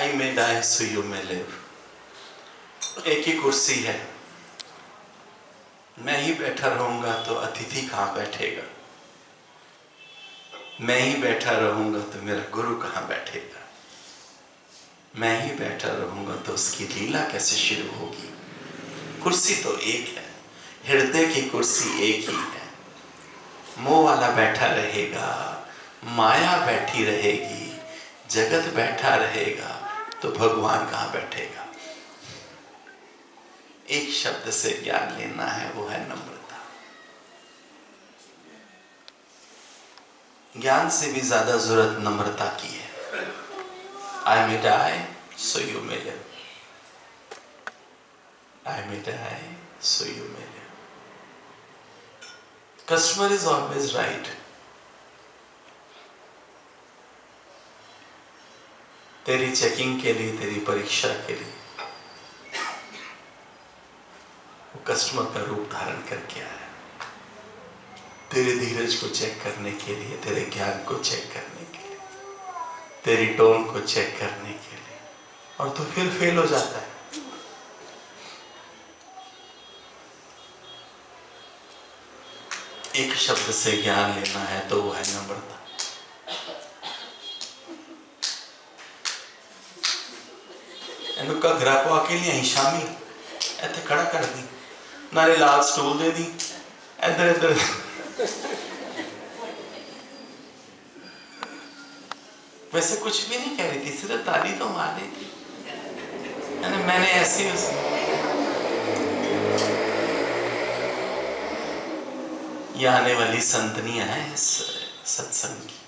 I may die so you may live। एक ही कुर्सी है, मैं ही बैठा रहूंगा तो अतिथि कहाँ बैठेगा, मैं ही बैठा रहूंगा तो मेरा गुरु कहाँ बैठेगा, मैं ही बैठा रहूंगा तो उसकी लीला कैसे शुरू होगी। कुर्सी तो एक है, हृदय की कुर्सी एक ही है। मोह वाला बैठा रहेगा, माया बैठी रहेगी, जगत बैठा रहेगा तो भगवान कहाँ बैठेगा। एक शब्द से ज्ञान लेना है, वो है नम्रता। ज्ञान से भी ज्यादा जरूरत नम्रता की है। I may die so you may live। I may die so you may live। Customer is always right। तेरी चेकिंग के लिए, तेरी परीक्षा के लिए वो कस्टमर का रूप धारण करके आया, तेरे धीरज को चेक करने के लिए, तेरे ज्ञान को चेक करने के लिए, तेरी टोन को चेक करने के लिए, और तो फिर फेल हो जाता है। एक शब्द से ज्ञान लेना है तो वो है नम्रता। ਇਹਨੂੰ ਘੱਗਰਾ ਪਵਾ ਕੇ ਲਿਆਈ ਸ਼ਾਮੀ, ਇੱਥੇ ਖੜਾ ਕਰ ਦੀ, ਨਾਲੇ ਲਾਲ ਸਟੂਲ ਦੇ ਦੀ, ਇੱਧਰ ਇੱਧਰ। वैसे कुछ भी नहीं कह रही थी, सिर्फ ताली तो मार रही थी। मैंने ऐसी ये आने वाली संतनियां हैं इस सत्संग की,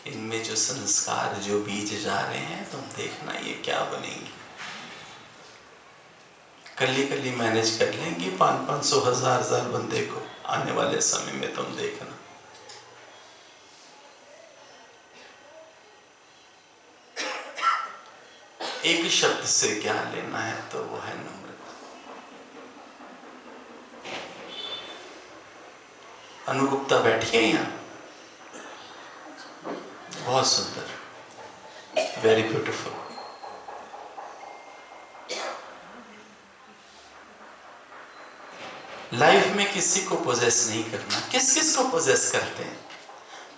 इनमें जो संस्कार, जो बीज जा रहे हैं, तुम देखना ये क्या बनेंगी। कल्ली कल्ली मैनेज कर लेंगी 500 1000 बंदे को आने वाले समय में, तुम देखना। एक शब्द से ज्ञान लेना है तो वो है नम्रता। अनुगुप्ता बैठी है यहाँ, बहुत सुंदर, वेरी ब्यूटीफुल। लाइफ में किसी को पोजेस नहीं करना। किस किस को पोजेस करते हैं?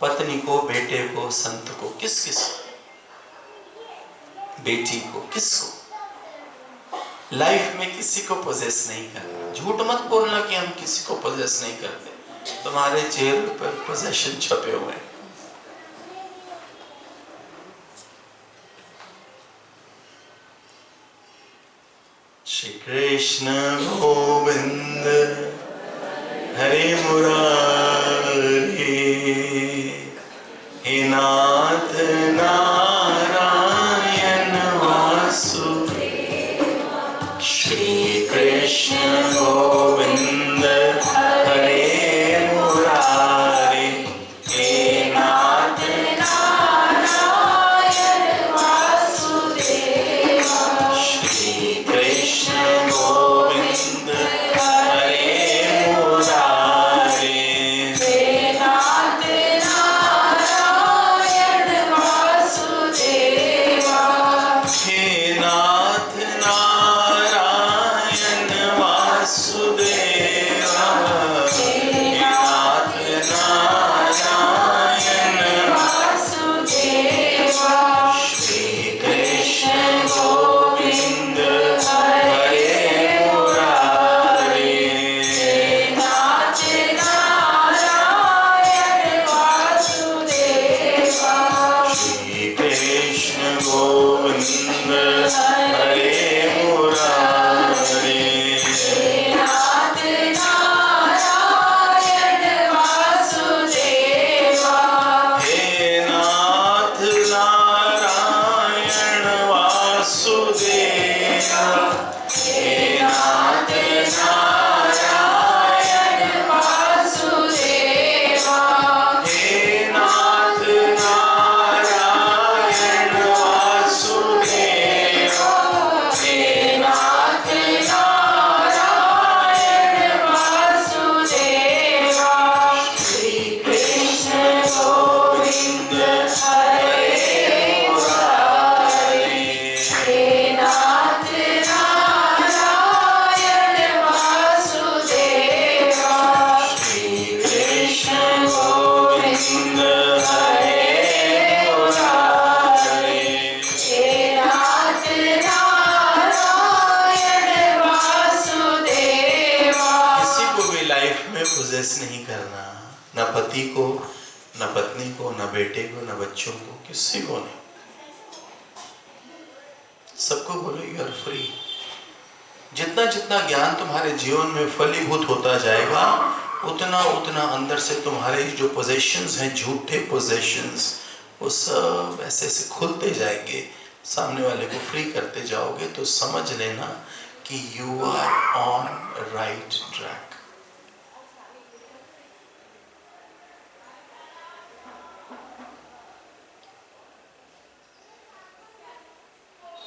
पत्नी को, बेटे को, संत को, किस किस को, बेटी को, किसको। लाइफ में किसी को पोजेस नहीं करना। झूठ मत बोलना कि हम किसी को पोजेस नहीं करते, तुम्हारे चेहरे पर पोजेशन छपे हुए हैं। श्री कृष्ण गोविंद हरे मुरारी, हे नाथ नारायण वासुदेव। श्री कृष्ण गोविंद हरे मुरारी, हे नाथ नारायण वासुदेव। श्री कृष्ण गोविंद न पति को, न पत्नी को, न बेटे को, न बच्चों को, किसी को नहीं। सबको बोलो यू आर फ्री। जितना जितना ज्ञान तुम्हारे जीवन में फलीभूत होता जाएगा, उतना उतना अंदर से तुम्हारे जो पोजेशंस हैं, झूठे पोजेशंस, वो सब ऐसे ऐसे खुलते जाएंगे, सामने वाले को फ्री करते जाओगे। तो समझ लेना कि you are on right track.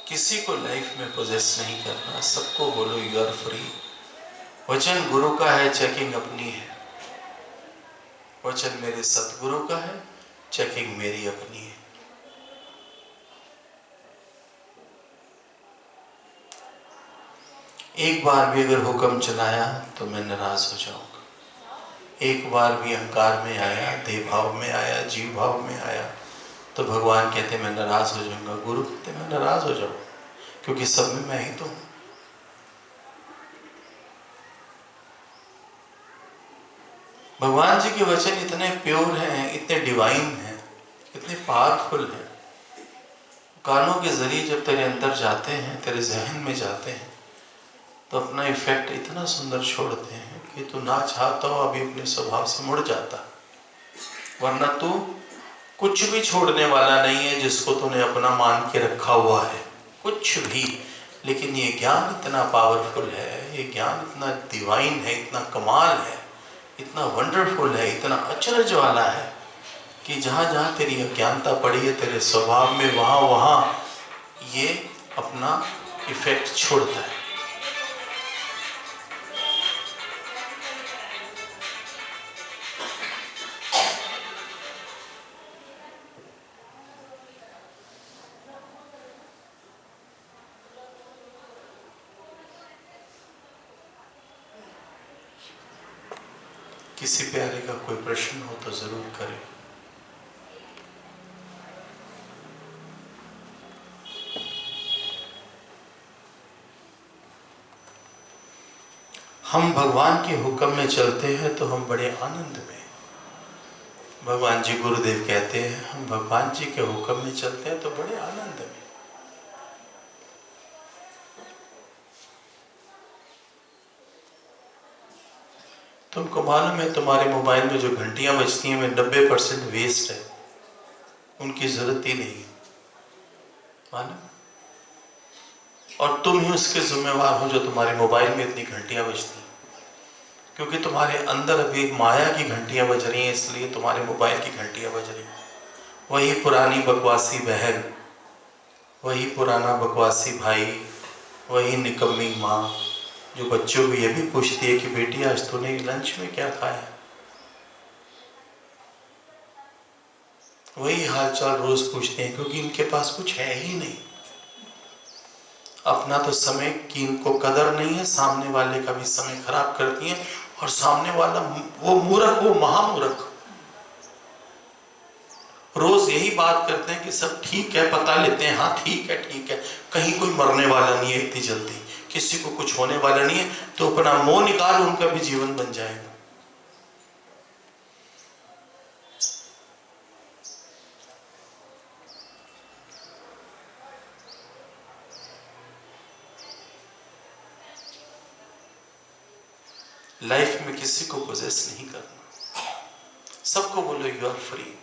किसी को लाइफ में पोजेस नहीं करना, सबको बोलो यू आर फ्री। वचन गुरु का है, चेकिंग अपनी है। वचन मेरे सतगुरु का है, चेकिंग मेरी अपनी है। एक बार भी अगर हुक्म चलाया तो मैं नाराज हो जाऊंगा। एक बार भी अहंकार में आया, देह भाव में आया, जीव भाव में आया, तो भगवान कहते मैं नाराज हो जाऊंगा। गुरु कहते मैं नाराज हो जाऊंगा, क्योंकि सब में मैं ही तो हूं। भगवान जी के वचन इतने प्योर हैं, इतने डिवाइन हैं, इतने पावरफुल हैं। कानों के जरिए जब तेरे अंदर जाते हैं, तेरे जहन में जाते हैं, तो अपना इफेक्ट इतना सुंदर छोड़ते हैं कि तू ना चाहता हो अभी अपने स्वभाव से मुड़ जाता। वरना तू कुछ भी छोड़ने वाला नहीं है जिसको तूने अपना मान के रखा हुआ है, कुछ भी। लेकिन ये ज्ञान इतना पावरफुल है, ये ज्ञान इतना डिवाइन है, इतना कमाल है, इतना वंडरफुल है, इतना अचरज वाला है कि जहाँ जहाँ तेरी अज्ञानता पड़ी है तेरे स्वभाव में, वहाँ वहाँ ये अपना इफेक्ट छोड़ता है। किसी प्यारे का कोई प्रश्न हो तो जरूर करें। हम भगवान के हुक्म में चलते हैं तो हम बड़े आनंद में। भगवान जी गुरुदेव कहते हैं हम भगवान जी के हुक्म में चलते हैं तो बड़े आनंद में। तुमको मालूम है तुम्हारे मोबाइल में जो घंटियां बजती हैं में 90% वेस्ट है, उनकी जरूरत ही नहीं है, मालूम? और तुम ही उसके जिम्मेवार हो जो तुम्हारे मोबाइल में इतनी घंटियां बजती हैं, क्योंकि तुम्हारे अंदर अभी माया की घंटियां बज रही हैं, इसलिए तुम्हारे मोबाइल की घंटियां बज रही हैं। वही पुरानी बकवासी बहन, वही पुराना बकवासी भाई, वही निकम्मी माँ जो बच्चों को ये भी पूछती है कि बेटी आज तूने लंच में क्या खाया। वही हालचाल रोज पूछते हैं, क्योंकि इनके पास कुछ है ही नहीं। अपना तो समय की इनको कदर नहीं है, सामने वाले का भी समय खराब करती हैं। और सामने वाला वो मूर्ख, वो महामूर्ख रोज यही बात करते हैं कि सब ठीक है, पता लेते हैं, हाँ ठीक है ठीक है, कहीं कोई मरने वाला नहीं है इतनी जल्दी, किसी को कुछ होने वाला नहीं है, तो अपना मोह निकाल, उनका भी जीवन बन जाएगा। लाइफ में किसी को पोजेस नहीं करना, सबको बोलो you are free,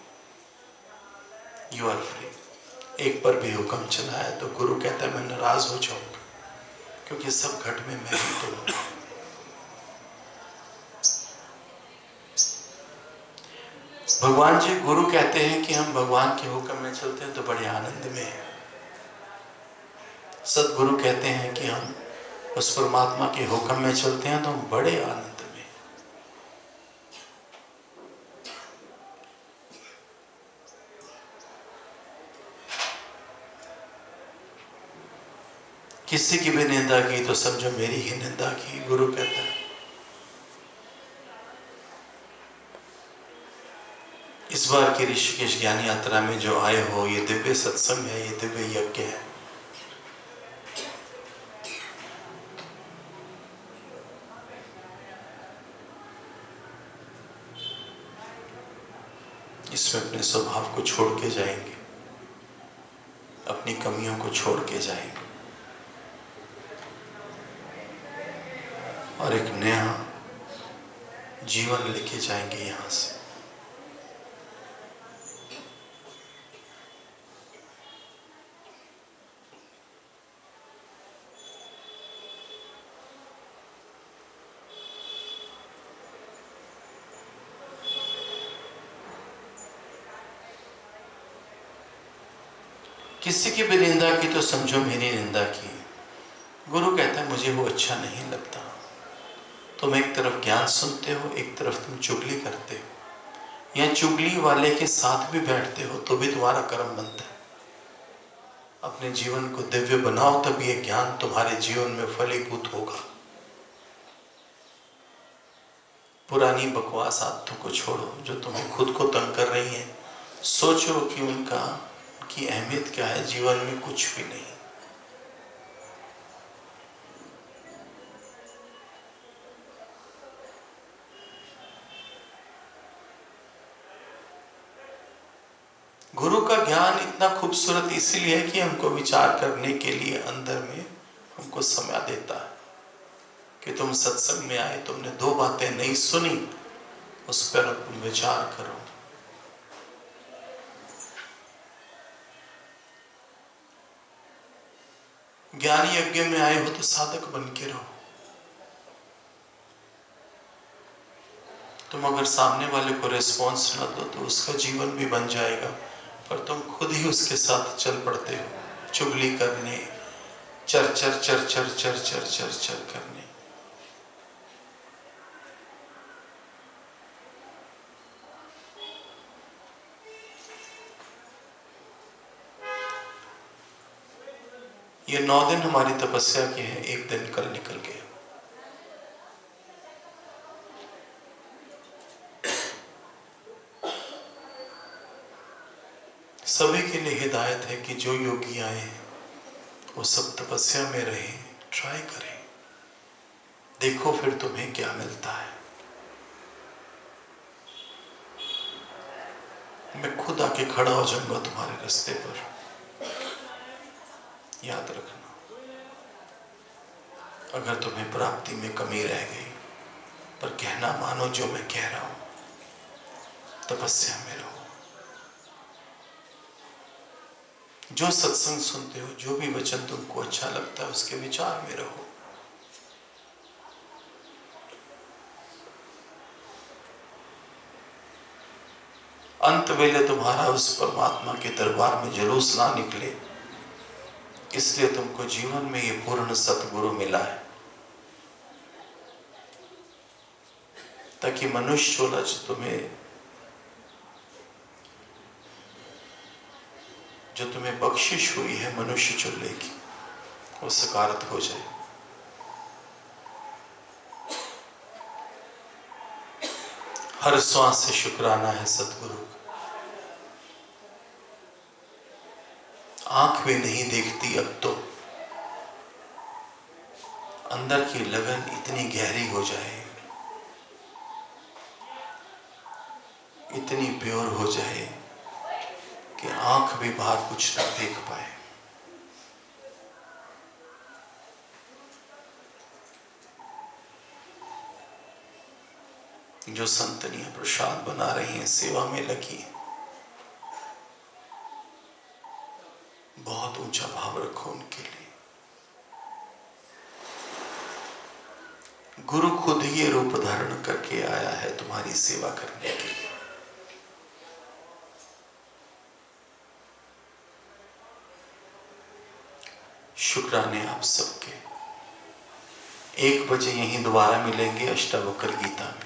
you are free. एक पर भी हुक्म चलाया तो गुरु कहता है मैं नाराज हो जाऊंगा, क्योंकि सब घट में मैं ही तो हूं। भगवान जी गुरु कहते हैं कि हम भगवान के हुक्म में चलते हैं तो बड़े आनंद में हैं। सदगुरु कहते हैं कि हम उस परमात्मा के हुक्म में चलते हैं तो हम बड़े आनंद में। किसी की भी निंदा की तो समझो मेरी ही निंदा की, गुरु कहता है। इस बार की ऋषिकेश ज्ञान यात्रा में जो आए हो, ये दिव्य सत्संग है, ये दिव्य यज्ञ है। इसमें अपने स्वभाव को छोड़ के जाएंगे, अपनी कमियों को छोड़ के जाएंगे और एक नया जीवन लेके जाएंगे यहां से। किसी की भी निंदा की तो समझो मेरी निंदा की। गुरु कहता है मुझे वो अच्छा नहीं लगता। तुम एक तरफ ज्ञान सुनते हो, एक तरफ तुम चुगली करते हो, या चुगली वाले के साथ भी बैठते हो तो भी तुम्हारा कर्म बनता है। अपने जीवन को दिव्य बनाओ, तब ये ज्ञान तुम्हारे जीवन में फलीभूत होगा। पुरानी बकवास आदतों को छोड़ो जो तुम्हें खुद को तंग कर रही हैं। सोचो कि उनका की अहमियत क्या है, जीवन में कुछ भी नहीं। गुरु का ज्ञान इतना खूबसूरत इसीलिए है कि हमको विचार करने के लिए अंदर में हमको समय देता है कि तुम सत्संग में आए, तुमने दो बातें नहीं सुनी, उस पर तुम विचार करो। ज्ञानी यज्ञ में आए हो तो साधक बन के रहो। तुम अगर सामने वाले को रिस्पॉन्स न दो तो उसका जीवन भी बन जाएगा, पर तुम खुद ही उसके साथ चल पड़ते हो चुगली करने, चर चर चर चर चर चर चर चर करने। ये 9 दिन हमारी तपस्या के हैं, एक दिन कल निकल गया। सभी के लिए हिदायत है कि जो योगी आए हैं वो सब तपस्या में रहे, ट्राई करें, देखो फिर तुम्हें क्या मिलता है। मैं खुद आके खड़ा हो जाऊंगा तुम्हारे रास्ते पर, याद रखना। अगर तुम्हें प्राप्ति में कमी रह गई, पर कहना मानो जो मैं कह रहा हूं, तपस्या में रहो। जो सत्संग सुनते हो, जो भी वचन तुमको अच्छा लगता है उसके विचार में रहो। अंत वेले तुम्हारा उस परमात्मा के दरबार में जुलूस ना निकले, इसलिए तुमको जीवन में ये पूर्ण सतगुरु मिला है, ताकि मनुष्य चोला जो तुम्हें बख्शिश हुई है मनुष्य चोले की, वो सकारत हो जाए। हर श्वास से शुक्राना है सतगुरु का। आंख भी नहीं देखती अब तो, अंदर की लगन इतनी गहरी हो जाए, इतनी प्योर हो जाए कि आंख भी बाहर कुछ ना देख पाए। जो संतनियां प्रसाद बना रही हैं, सेवा में लगी, बहुत ऊंचा भाव रखो उनके लिए। गुरु खुद ही ये रूप धारण करके आया है तुम्हारी सेवा करने के लिए। शुक्राने आप सबके। 1 बजे यहीं दोबारा मिलेंगे अष्टावक्र गीता में।